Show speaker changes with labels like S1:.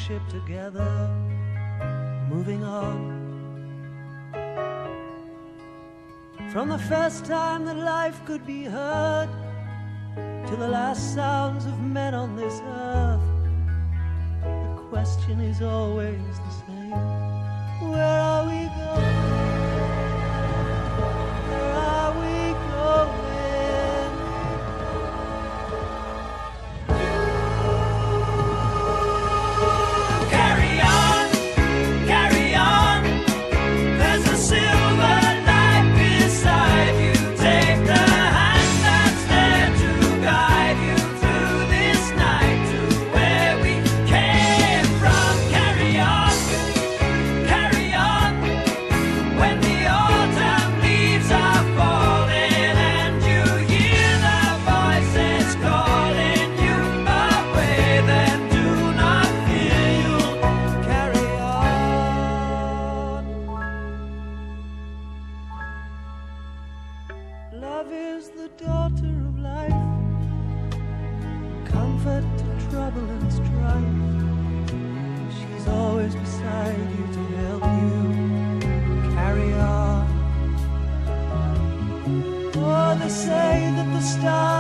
S1: ship together, moving on. From the first time that life could be heard, to the last sounds of men on this earth, the question is always the same: where are we going? Where are we going?
S2: Carry on, carry on. There's a silver light beside you. Take the hand that's there to guide you through this night to where we came from. Carry on, carry on. When the autumn leaves are falling and you hear the voices calling you away, then do not fear, you'll
S1: Carry on. Love is the daughter of life, comfort to trouble and strife. She's always beside you to help you carry on. Oh, they say that the stars